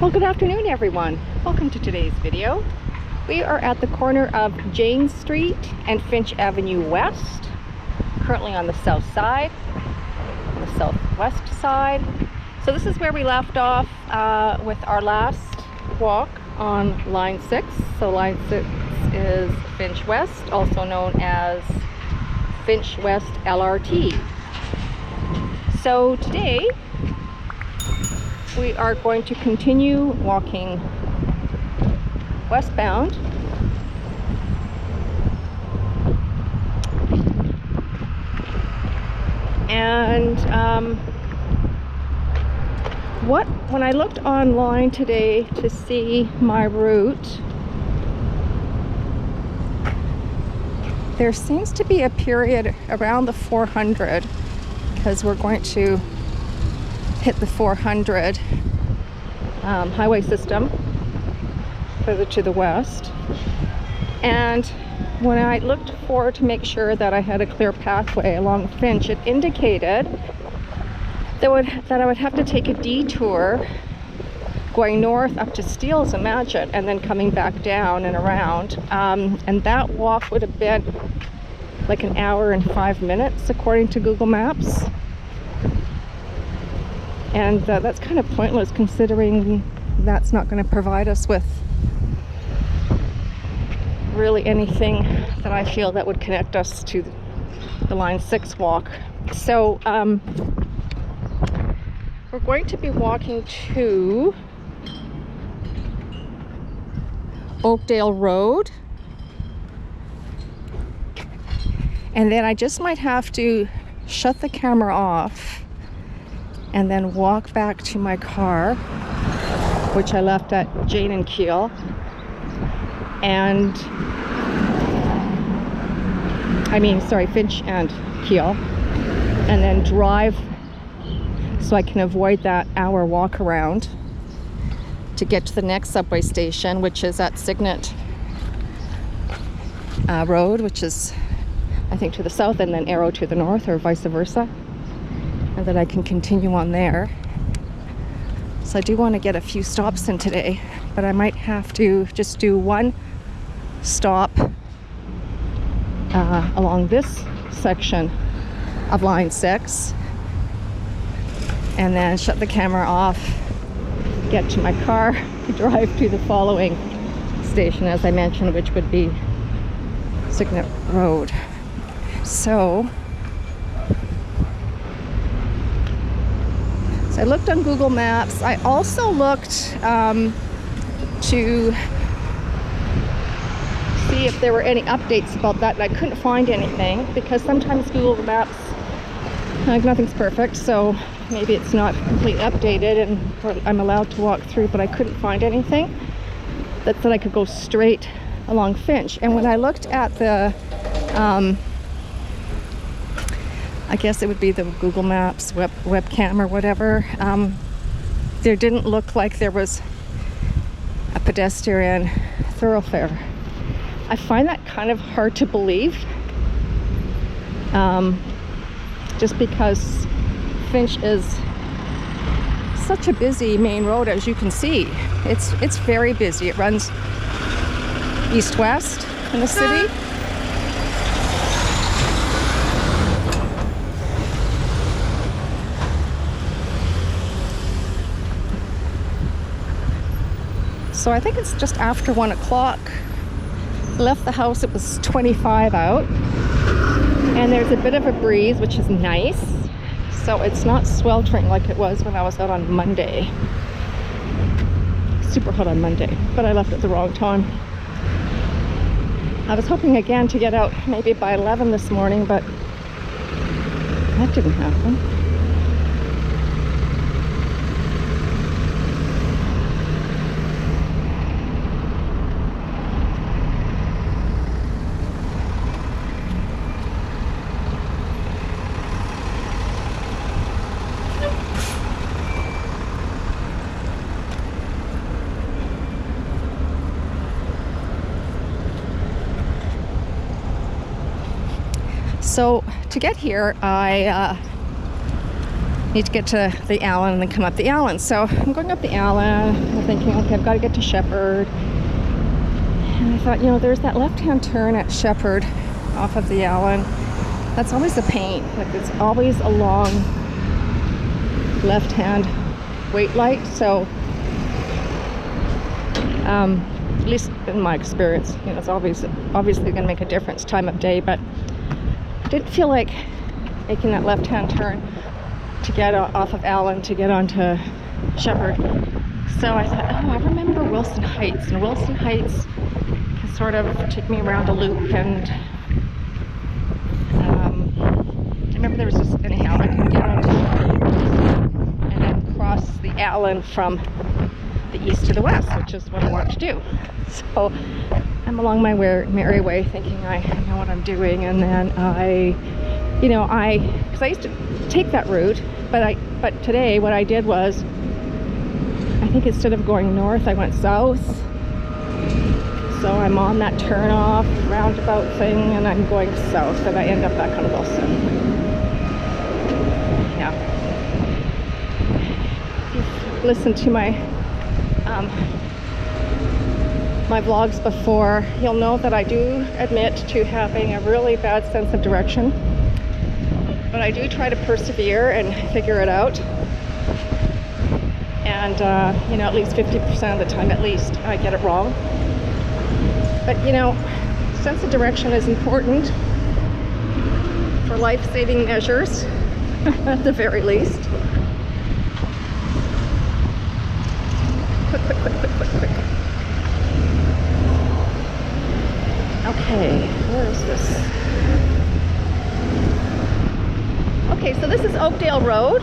Well, good afternoon, everyone. Welcome to today's video. We are at the corner of Jane Street and Finch Avenue West, currently on the south side, on the southwest side. So this is where we left off with our last walk on line 6. So line 6 is Finch West, also known as Finch West LRT. So today we are going to continue walking westbound and when I looked online today to see my route, there seems to be a period around the 400, because we're going to hit the 400 highway system further to the west. And when I looked forward to make sure that I had a clear pathway along Finch, it indicated that I would have to take a detour going north up to Steele's, imagine, and then coming back down and around. And that walk would have been like an hour and 5 minutes according to Google Maps. And that's kind of pointless, considering that's not going to provide us with really anything that I feel that would connect us to the line 6 walk. So we're going to be walking to Oakdale Road, and then I just might have to shut the camera off and then walk back to my car, which I left at Jane and Keel, Finch and Keel, and then drive so I can avoid that hour walk around to get to the next subway station, which is at Signet Road, which is, I think, to the south, and then Arrow to the north, or vice versa. And then I can continue on there. So I do want to get a few stops in today, but I might have to just do one stop along this section of line 6, and then shut the camera off, get to my car, drive to the following station, as I mentioned, which would be Signet Road. So I looked on Google Maps. I also looked to see if there were any updates about that, and I couldn't find anything, because sometimes Google Maps, like, nothing's perfect, so maybe it's not completely updated and I'm allowed to walk through, but I couldn't find anything that said I could go straight along Finch. And when I looked at the I guess it would be the Google Maps webcam or whatever, there didn't look like there was a pedestrian thoroughfare. I find that kind of hard to believe, just because Finch is such a busy main road, as you can see. It's very busy. It runs east-west in the city. So I think it's just after 1 o'clock. I left the house, it was 25 out, and there's a bit of a breeze, which is nice. So it's not sweltering like it was when I was out on Monday. Super hot on Monday, but I left at the wrong time. I was hoping again to get out maybe by 11 this morning, but that didn't happen. So to get here, I need to get to the Allen and then come up the Allen. So I'm going up the Allen. I'm thinking, okay, I've got to get to Shepherd. And I thought, you know, there's that left-hand turn at Shepherd off of the Allen. That's always a pain. Like, it's always a long left-hand wait light. So, at least in my experience, you know, it's obviously going to make a difference time of day. But I didn't feel like making that left-hand turn to get off of Allen to get onto Shepherd. So I thought, oh, I remember Wilson Heights, and Wilson Heights can sort of take me around a loop, and I remember there was just, anyhow, I can get onto and then cross the Allen from the east to the west, which is what I want to do. So I'm along my merry way thinking I know what I'm doing, and then because I used to take that route, but today what I did was, I think instead of going north, I went south. So I'm on that turn off roundabout thing, and I'm going south, and I end up back on Wilson. Yeah. If you've listened to my my vlogs before, you'll know that I do admit to having a really bad sense of direction, but I do try to persevere and figure it out. And you know, at least 50% of the time, at least, I get it wrong. But you know, sense of direction is important for life-saving measures, at the very least. Quick. Okay, where is this? Okay, so this is Oakdale Road.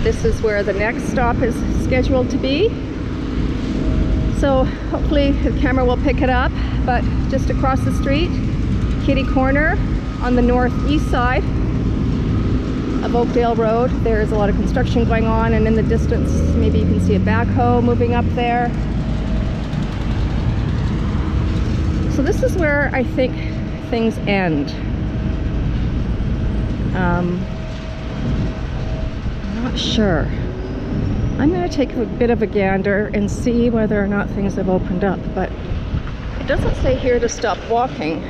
This is where the next stop is scheduled to be. So hopefully the camera will pick it up, but just across the street, kitty corner on the northeast side of Oakdale Road, there's a lot of construction going on, and in the distance maybe you can see a backhoe moving up there. So this is where I think things end. I'm not sure. I'm going to take a bit of a gander and see whether or not things have opened up, but it doesn't say here to stop walking.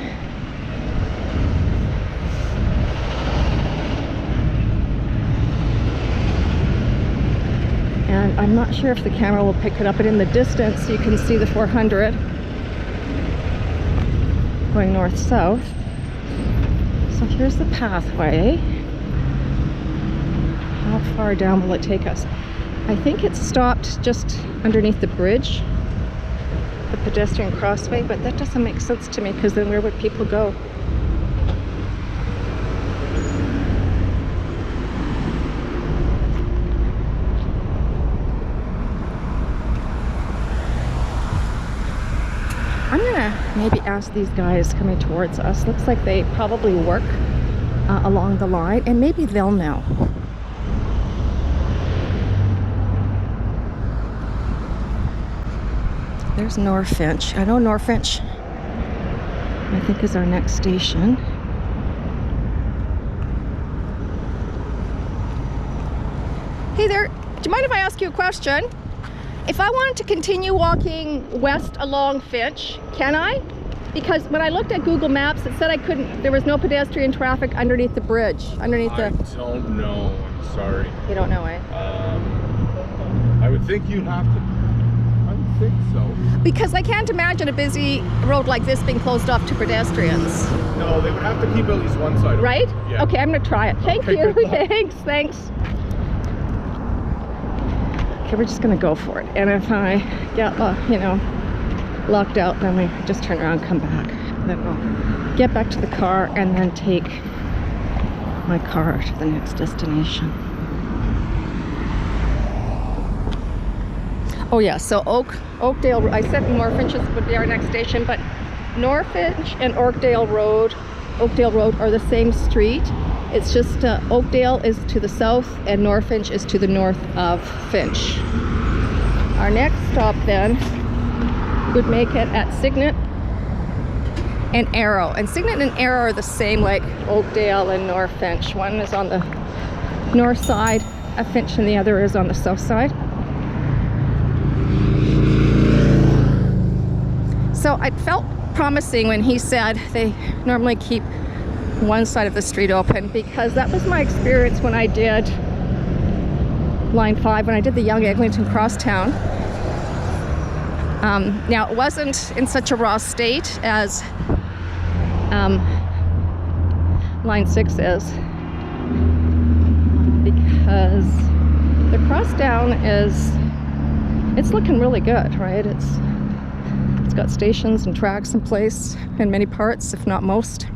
And I'm not sure if the camera will pick it up, but in the distance you can see the 400 going north-south. So here's the pathway. How far down will it take us? I think it's stopped just underneath the bridge, the pedestrian crossway, but that doesn't make sense to me, because then where would people go? I'm gonna maybe ask these guys coming towards us. Looks like they probably work along the line, and maybe they'll know. There's Norfinch. I know Norfinch, I think, is our next station. Hey there, do you mind if I ask you a question? If I wanted to continue walking west along Finch, can I? Because when I looked at Google Maps, it said I couldn't, there was no pedestrian traffic underneath the bridge, underneath the... I don't know, I'm sorry. You don't know, eh? I would think you'd have to, I would think so. Because I can't imagine a busy road like this being closed off to pedestrians. No, they would have to keep at least one side. Right? Yeah. Okay, I'm gonna try it. Thank you, thanks. Okay, we're just gonna go for it. And if I get, you know, locked out, then we just turn around and come back. Then we'll get back to the car and then take my car to the next destination. Oh yeah, so Oakdale, I said Norfinch would be our next station, but Norfinch and Oakdale Road are the same street. It's just Oakdale is to the south and Norfinch is to the north of Finch. Our next stop then would make it at Signet and Arrow. And Signet and Arrow are the same, like Oakdale and Norfinch. One is on the north side of Finch and the other is on the south side. So I felt promising when he said they normally keep one side of the street open, because that was my experience when I did Line 5, when I did the Young Eglinton Crosstown. Now, it wasn't in such a raw state as Line 6 is, because the crosstown it's looking really good, right? It's got stations and tracks in place in many parts, if not most.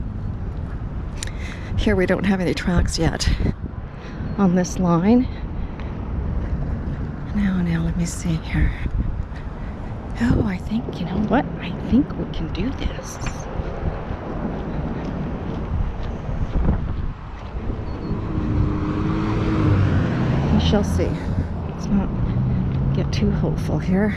Here we don't have any tracks yet on this line. Now let me see here. Oh, I think, you know what? I think we can do this. We shall see. Let's not get too hopeful here.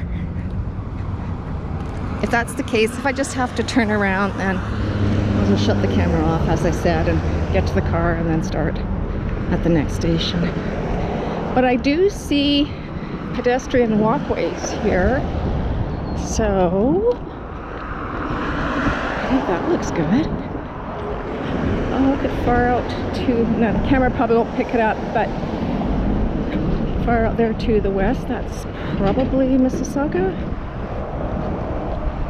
If that's the case, if I just have to turn around, then I'll just shut the camera off, as I said, and get to the car and then start at the next station. But I do see pedestrian walkways here, so I think that looks good. I'll look at far out to, no, the camera probably won't pick it up, but far out there to the west, that's probably Mississauga.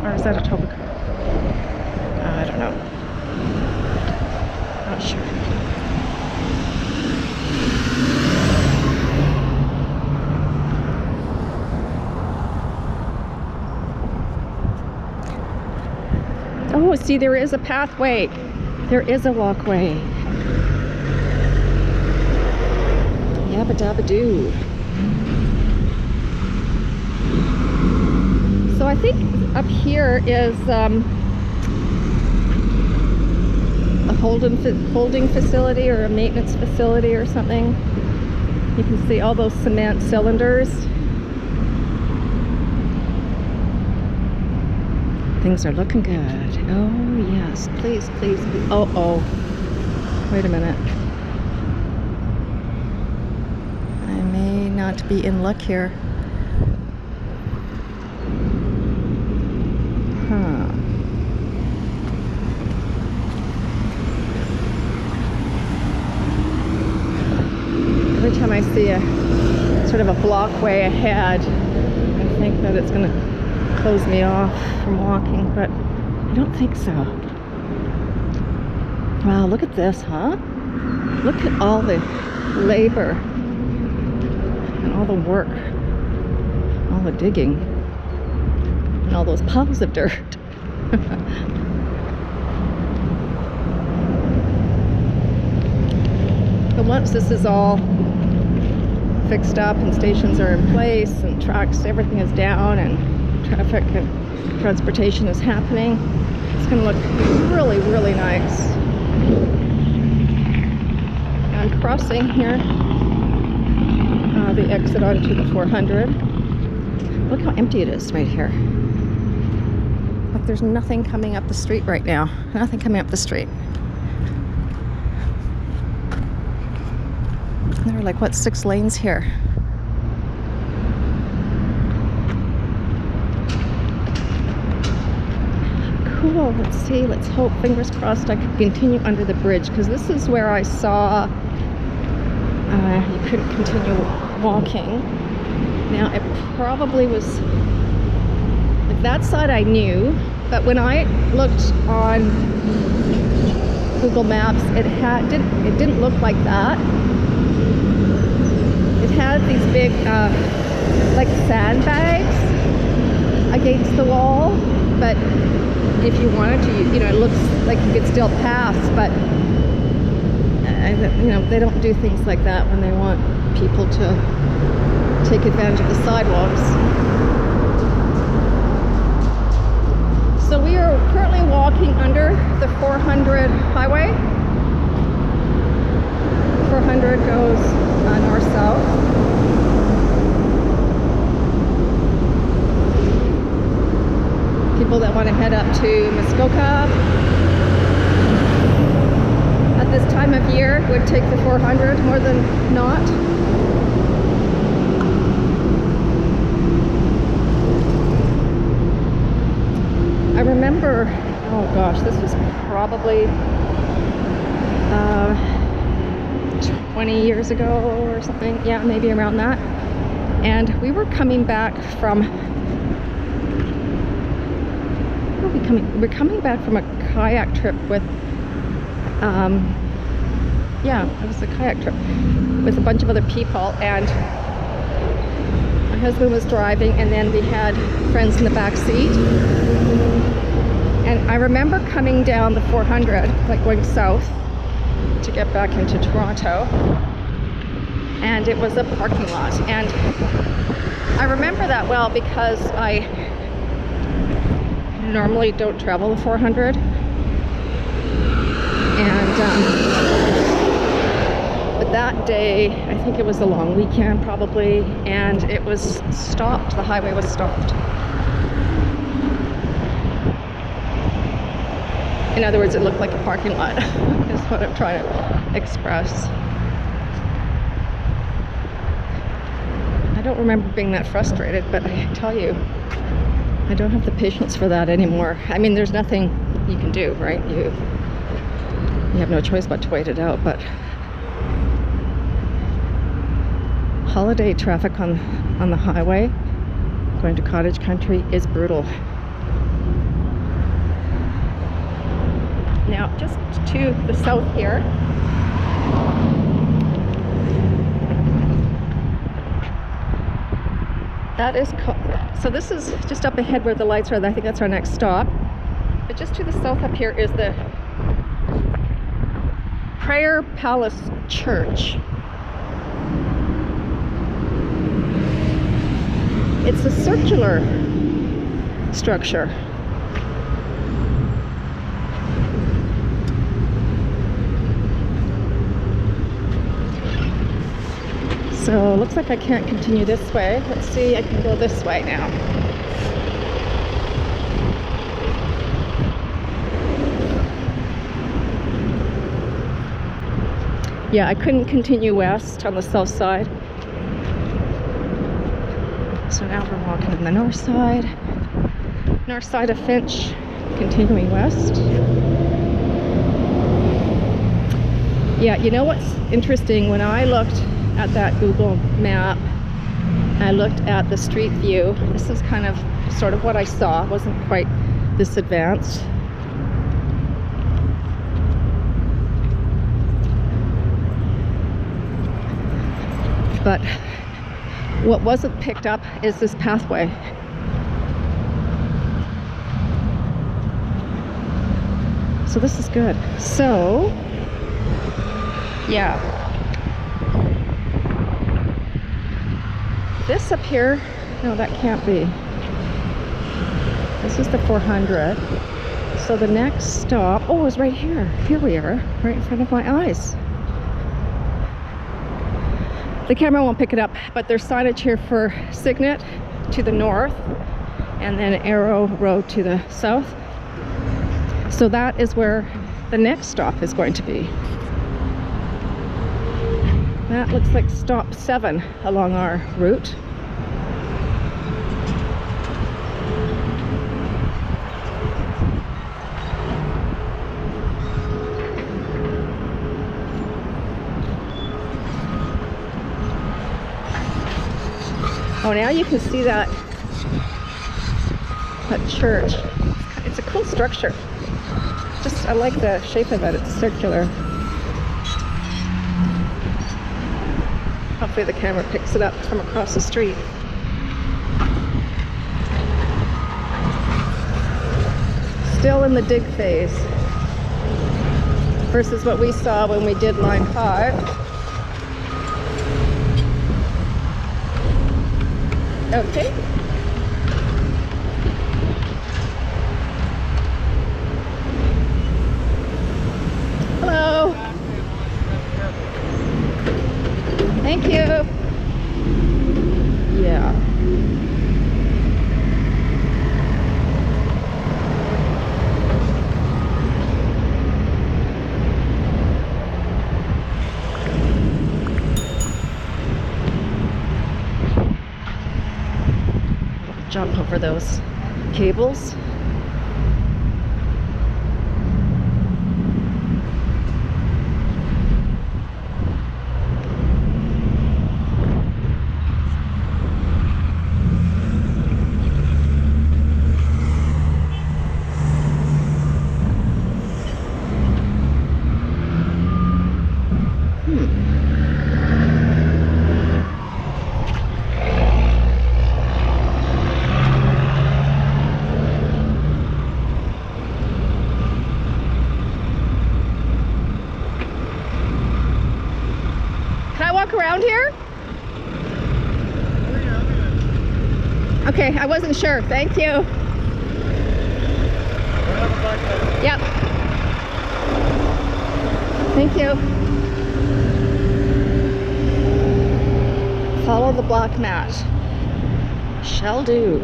Or is that Etobicoke? I don't know. Not sure. Oh, see, there is a pathway. There is a walkway. Yabba dabba doo. So I think up here is a holding facility or a maintenance facility or something. You can see all those cement cylinders. Things are looking good. Oh yes, please, please. Oh, wait a minute. I may not be in luck here. Every time I see a sort of a blockway ahead, I think that it's going to close me off from walking, but I don't think so. Wow, look at this, huh? Look at all the labor and all the work, all the digging, and all those piles of dirt. But once this is all fixed up and stations are in place and tracks, everything is down and traffic and transportation is happening, it's going to look really, really nice. I'm crossing here the exit onto the 400. Look how empty it is right here. Look, there's nothing coming up the street right now. Nothing coming up the street. There are like, what, 6 lanes here. Cool, let's see, let's hope, fingers crossed, I could continue under the bridge, because this is where I saw you couldn't continue walking. Now, it probably was, like, that side I knew, but when I looked on Google Maps, it didn't look like that. It had these big, like, sandbags against the wall, but if you wanted to, you know, it looks like you could still pass, but you know, they don't do things like that when they want people to take advantage of the sidewalks. So we are currently walking under the 400 highway. 400 goes north-south. People that want to head up to Muskoka at this time of year, would take the 400 more than not. I remember, oh gosh, this was probably 20 years ago or something. Yeah, maybe around that. And we were coming back from, we're coming back from a kayak trip with, yeah, it was a kayak trip with a bunch of other people, and my husband was driving, and then we had friends in the back seat. And I remember coming down the 400, like going south to get back into Toronto, and it was a parking lot. And I remember that well because I normally don't travel the 400, and but that day, I think it was a long weekend probably, and it was stopped, the highway was stopped. In other words, it looked like a parking lot, is what I'm trying to express. I don't remember being that frustrated, but I tell you, I don't have the patience for that anymore. I mean, there's nothing you can do, right? You have no choice but to wait it out, but holiday traffic on the highway going to cottage country is brutal. Now, just to the south here, that is, so this is just up ahead where the lights are. I think that's our next stop. But just to the south up here is the Prayer Palace Church. It's a circular structure. So looks like I can't continue this way. Let's see, I can go this way now. Yeah, I couldn't continue west on the south side. So now we're walking on the north side of Finch, continuing west. Yeah, you know what's interesting? When I looked at that Google map, I looked at the street view. This is kind of sort of what I saw. It wasn't quite this advanced. But what wasn't picked up is this pathway. So this is good. So, yeah. This up here, no, that can't be. This is the 400. So the next stop, oh, is right here. Here we are, right in front of my eyes. The camera won't pick it up, but there's signage here for Signet to the north, and then Arrow Road to the south. So that is where the next stop is going to be. That looks like stop 7 along our route. Oh, now you can see that church. It's a cool structure. I like the shape of it. It's circular. Hopefully the camera picks it up from across the street. Still in the dig phase versus what we saw when we did line 5. Okay. Hello. Thank you. Yeah. jump over those cables. Around here? Okay, I wasn't sure. Thank you. Yep. Thank you. Follow the black mat. Shall do.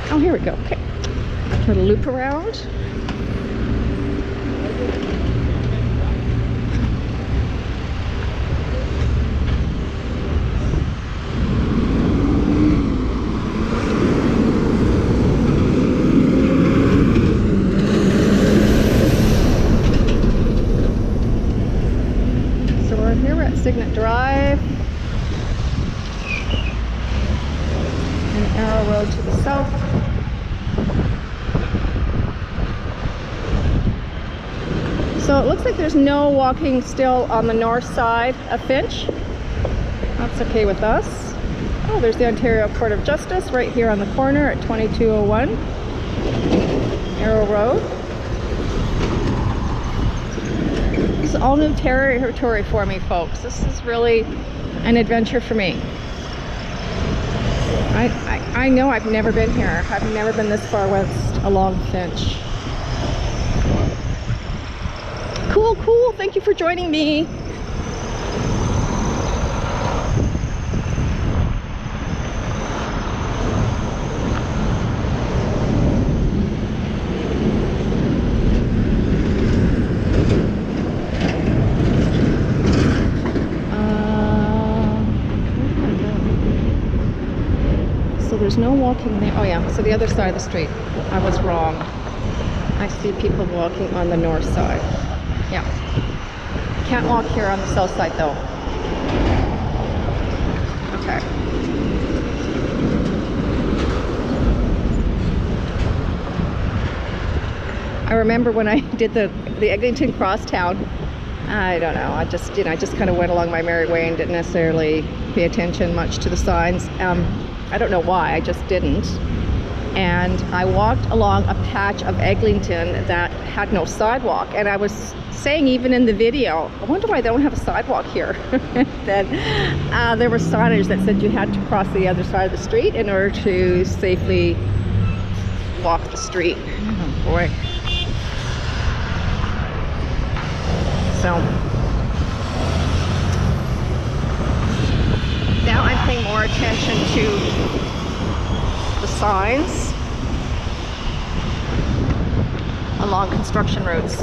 Oh, here we go. Okay. Try to loop around. So we're here, we're at Signet Drive. And Arrow Road to the south. So it looks like there's no walking still on the north side of Finch. That's okay with us. Oh, there's the Ontario Court of Justice right here on the corner at 2201 Arrow Road. This is all new territory for me, folks. This is really an adventure for me. I know I've never been here. I've never been this far west along Finch. Cool, cool. Thank you for joining me. So there's no walking there. Oh yeah, so the other side of the street. I was wrong. I see people walking on the north side. Yeah. Can't walk here on the south side though. Okay. I remember when I did the Eglinton Crosstown, I don't know, I just kind of went along my merry way and didn't necessarily pay attention much to the signs. I don't know why, I just didn't. And I walked along a patch of Eglinton that had no sidewalk, and I was saying even in the video, I wonder why they don't have a sidewalk here. Then there were signage that said you had to cross the other side of the street in order to safely walk the street. Oh boy. So now I'm paying more attention to the signs along construction roads.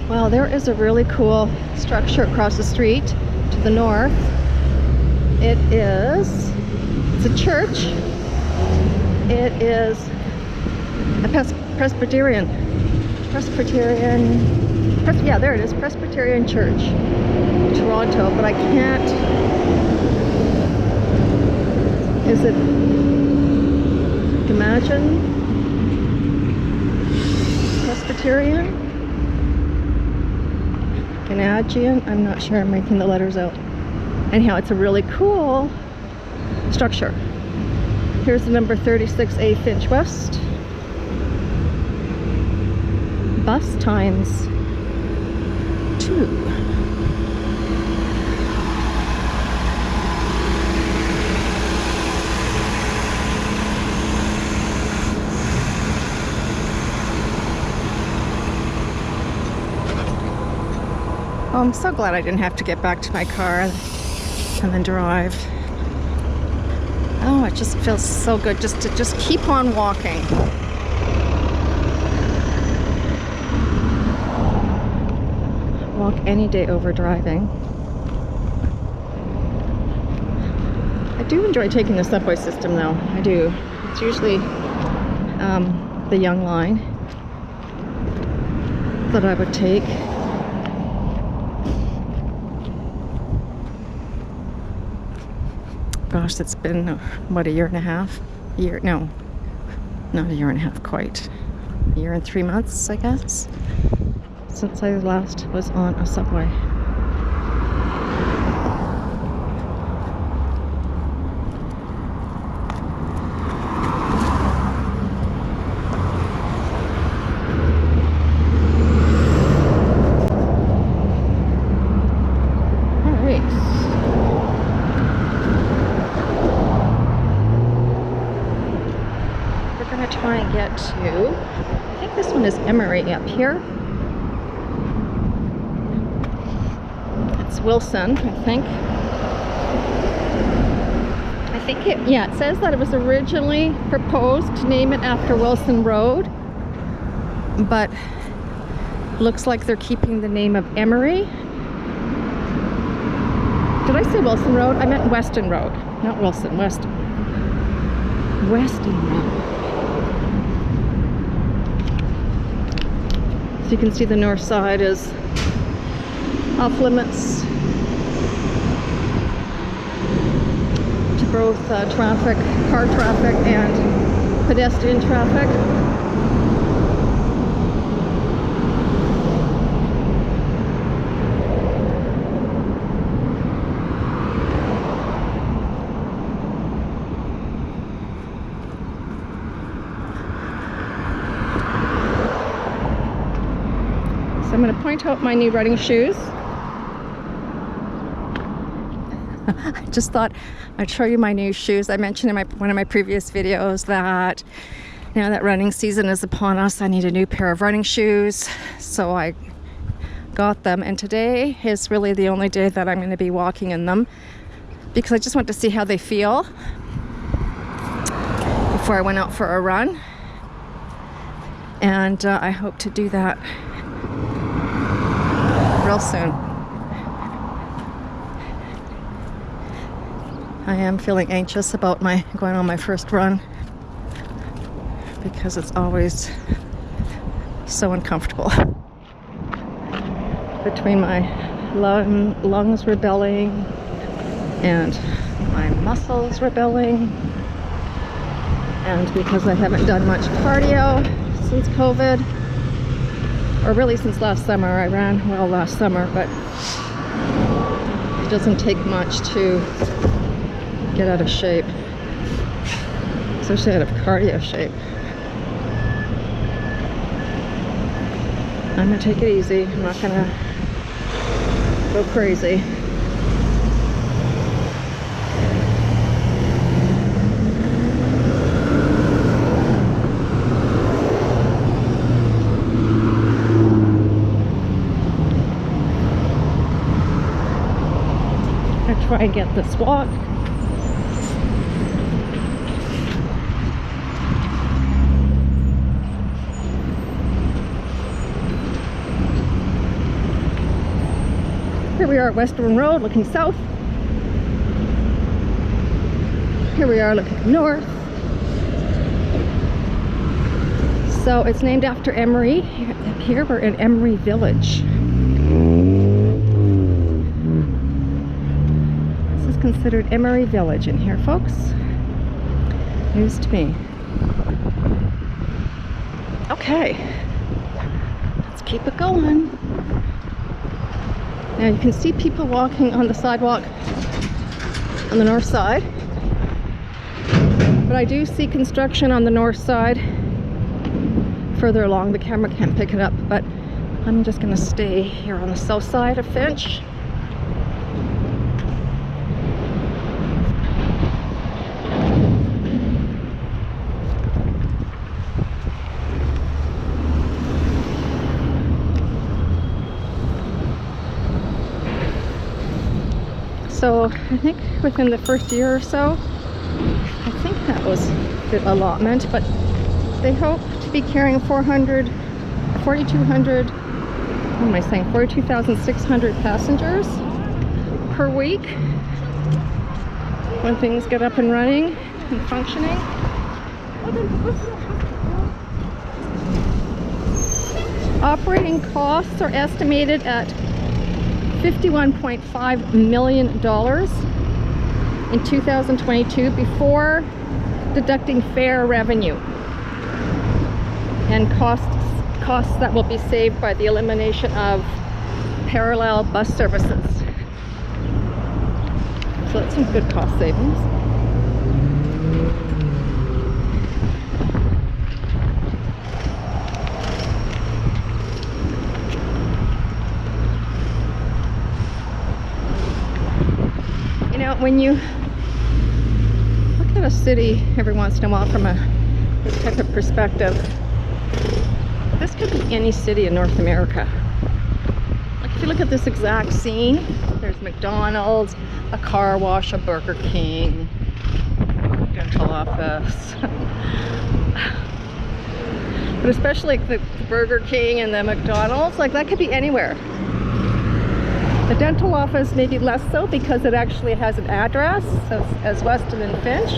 Well, there is a really cool structure across the street to the north. It's a church. It is a Presbyterian, yeah, there it is, Presbyterian Church, Toronto, but I can't, is it Imagine Presbyterian? Canadian? I'm not sure I'm making the letters out. Anyhow, it's a really cool structure. Here's the number 36A Finch West. Bus times. 2. Oh, I'm so glad I didn't have to get back to my car and then drive. Oh, it just feels so good just to keep on walking. Walk any day over driving. I do enjoy taking the subway system though. I do. It's usually the Young line that I would take. Gosh, it's been, what, a year and a half? No, not a year and a half quite. A year and 3 months, I guess, since I last was on a subway. Try and get to, I think this one is Emery up here. It's Wilson, I think. Yeah, it says that it was originally proposed to name it after Wilson Road, but looks like they're keeping the name of Emery. Did I say Wilson Road? I meant Weston Road, not Wilson, Weston Road. So you can see the north side is off limits to both traffic, car traffic and pedestrian traffic. I'm going to point out my new running shoes. I just thought I'd show you my new shoes. I mentioned in one of my previous videos that now that running season is upon us, I need a new pair of running shoes. So I got them, and today is really the only day that I'm going to be walking in them because I just want to see how they feel before I went out for a run. And I hope to do that real soon. I am feeling anxious about going on my first run because it's always so uncomfortable. Between my lungs rebelling and my muscles rebelling, and because I haven't done much cardio since COVID, or really since last summer. I ran well last summer, but it doesn't take much to get out of shape, especially out of cardio shape. I'm gonna take it easy. I'm not gonna go crazy. Try and get this walk. Here we are at Western Road looking south. Here we are looking north. So it's named after Emery. Here we're in Emery Village. Considered Emery Village in here, folks. News to me. Okay, let's keep it going. Now you can see people walking on the sidewalk on the north side, but I do see construction on the north side further along. The camera can't pick it up, but I'm just gonna stay here on the south side of Finch. So I think within the first year or so, I think that was the allotment, but they hope to be carrying 42,600 passengers per week when things get up and running and functioning. Operating costs are estimated at $51.5 million in 2022 before deducting fare revenue and costs that will be saved by the elimination of parallel bus services. So that's some good cost savings. You know, when you look at a city every once in a while from this type of perspective, this could be any city in North America. Like if you look at this exact scene, there's McDonald's, a car wash, a Burger King, dental office. But especially like the Burger King and the McDonald's, like that could be anywhere. The dental office maybe less so because it actually has an address as Weston and Finch.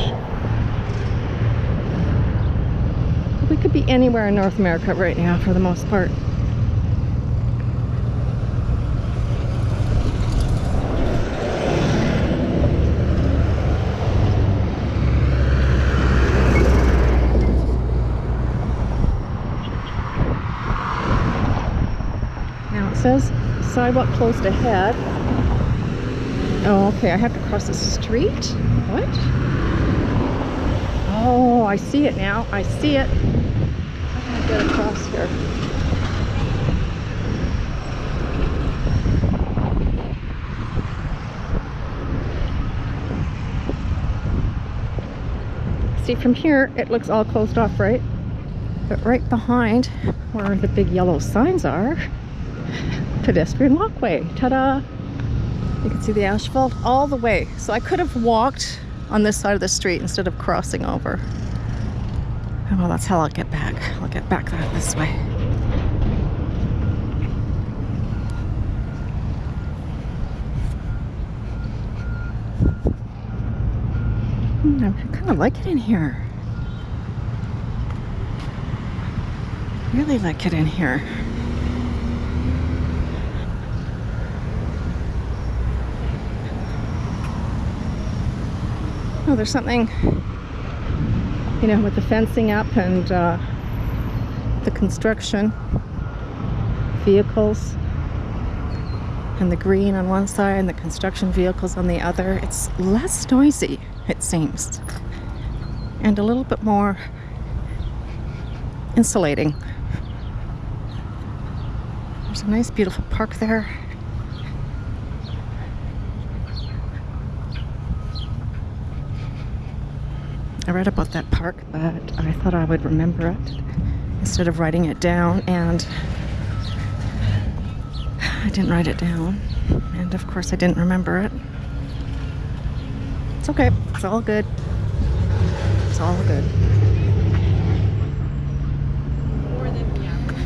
We could be anywhere in North America right now for the most part. Now it says sidewalk closed ahead. Oh, okay, I have to cross the street? What? Oh, I see it now. I see it. How do I get across here? See, from here, it looks all closed off, right? But right behind where the big yellow signs are, pedestrian walkway. Ta-da! You can see the asphalt all the way. So I could have walked on this side of the street instead of crossing over. Oh, well, that's how I'll get back. I'll get back this way. I kind of like it in here. Really like it in here. Oh, there's something, you know, with the fencing up and the construction vehicles and the green on one side and the construction vehicles on the other. It's less noisy, it seems, and a little bit more insulating. There's a nice, beautiful park there. I read about that park, but I thought I would remember it instead of writing it down, and I didn't write it down, and of course I didn't remember it. It's okay, it's all good. It's all good. More than the average.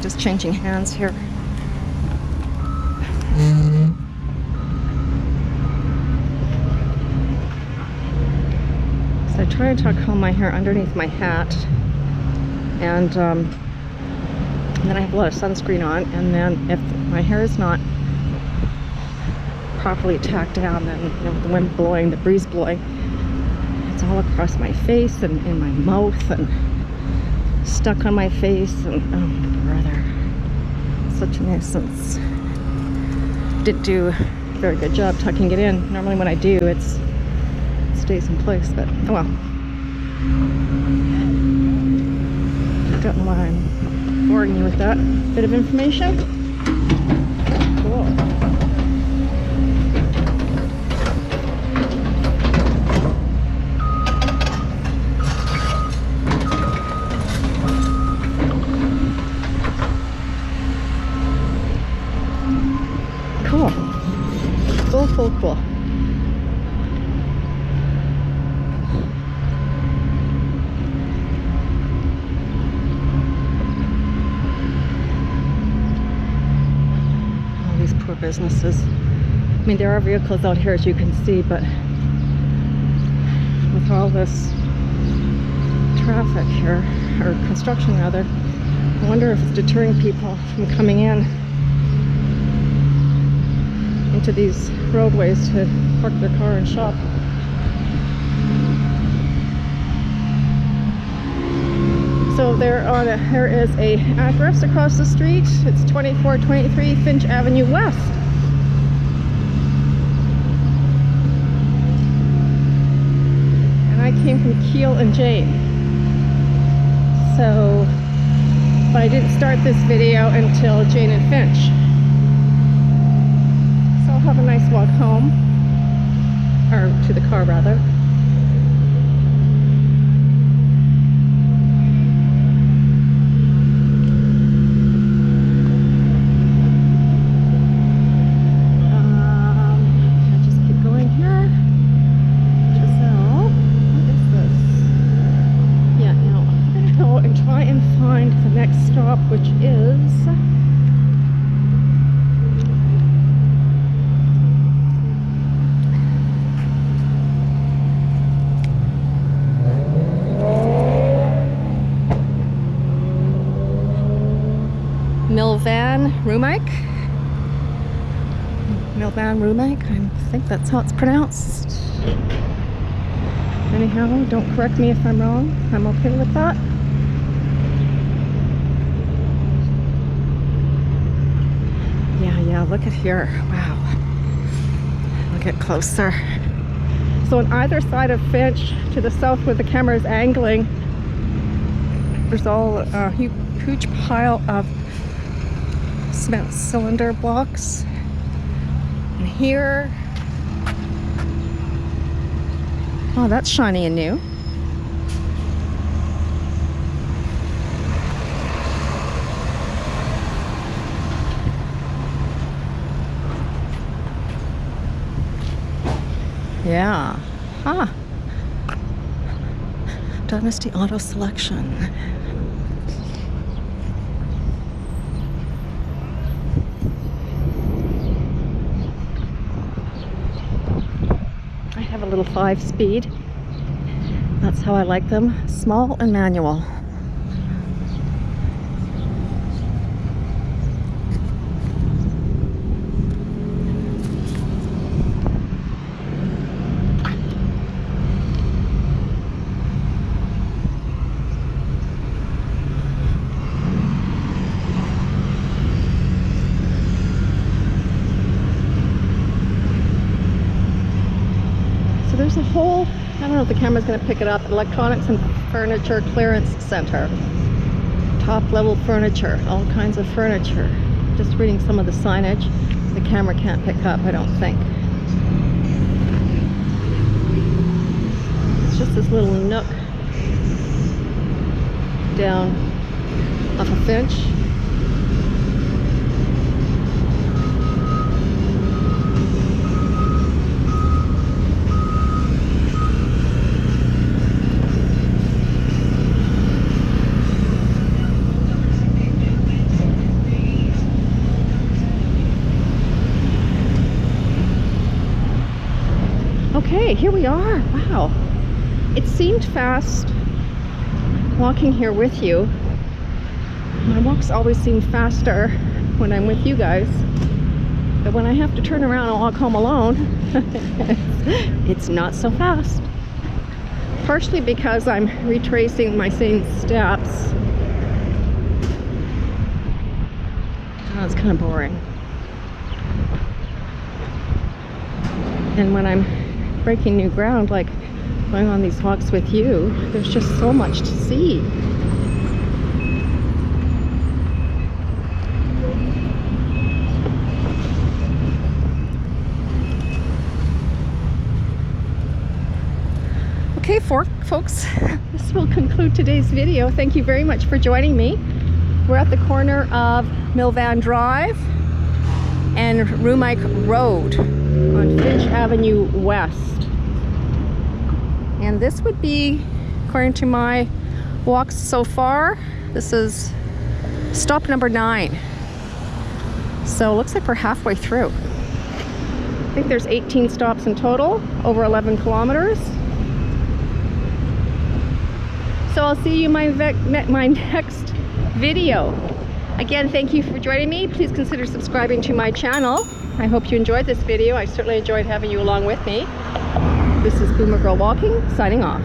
Just changing hands here. So I try to comb my hair underneath my hat, and then I have a lot of sunscreen on, and then if my hair is not properly tacked down, then, you know, with the wind blowing, the breeze blowing, it's all across my face and in my mouth, and stuck on my face, and oh brother, such a nuisance. Didn't do a very good job tucking it in. Normally when I do, it stays in place, but oh well. Don't know why I'm boring you with that bit of information. Cool. Cool. All these poor businesses. I mean, there are vehicles out here, as you can see, but with all this traffic here, or construction rather, I wonder if it's deterring people from coming into these roadways to park their car and shop. So there is a address across the street. It's 2423 Finch Avenue West. And I came from Keel and Jane. So, but I didn't start this video until Jane and Finch. I'll have a nice walk home, or to the car rather. I'll just keep going here. Giselle, what is this? Yeah, now I'm gonna go and try and find the next stop, which is Milvan Rumike. Milvan Rumike, I think that's how it's pronounced. Anyhow, don't correct me if I'm wrong. I'm okay with that. Yeah, look at here. Wow. Look at closer. So on either side of Finch, to the south where the camera is angling, there's all a huge pile of cement cylinder blocks. And here, oh, that's shiny and new. Yeah. Huh. Dynasty Auto Selection. I have a little 5-speed. That's how I like them. Small and manual. There's a whole, I don't know if the camera's going to pick it up, electronics and furniture clearance center. Top level furniture, all kinds of furniture. Just reading some of the signage. The camera can't pick up, I don't think. It's just this little nook down off of Finch. Okay, here we are. Wow. It seemed fast walking here with you. My walks always seem faster when I'm with you guys. But when I have to turn around and walk home alone, it's not so fast. Partially because I'm retracing my same steps Oh, it's kind of boring. And when I'm breaking new ground, like going on these walks with you, there's just so much to see. Okay, folks, this will conclude today's video. Thank you very much for joining me. We're at the corner of Milvan Drive and Rumike Road on Finch Avenue West. And this would be, according to my walks so far, this is stop number 9. So it looks like we're halfway through. I think there's 18 stops in total, over 11 kilometers. So I'll see you in my next video. Again, thank you for joining me. Please consider subscribing to my channel. I hope you enjoyed this video. I certainly enjoyed having you along with me. This is Boomer Girl Walking, signing off.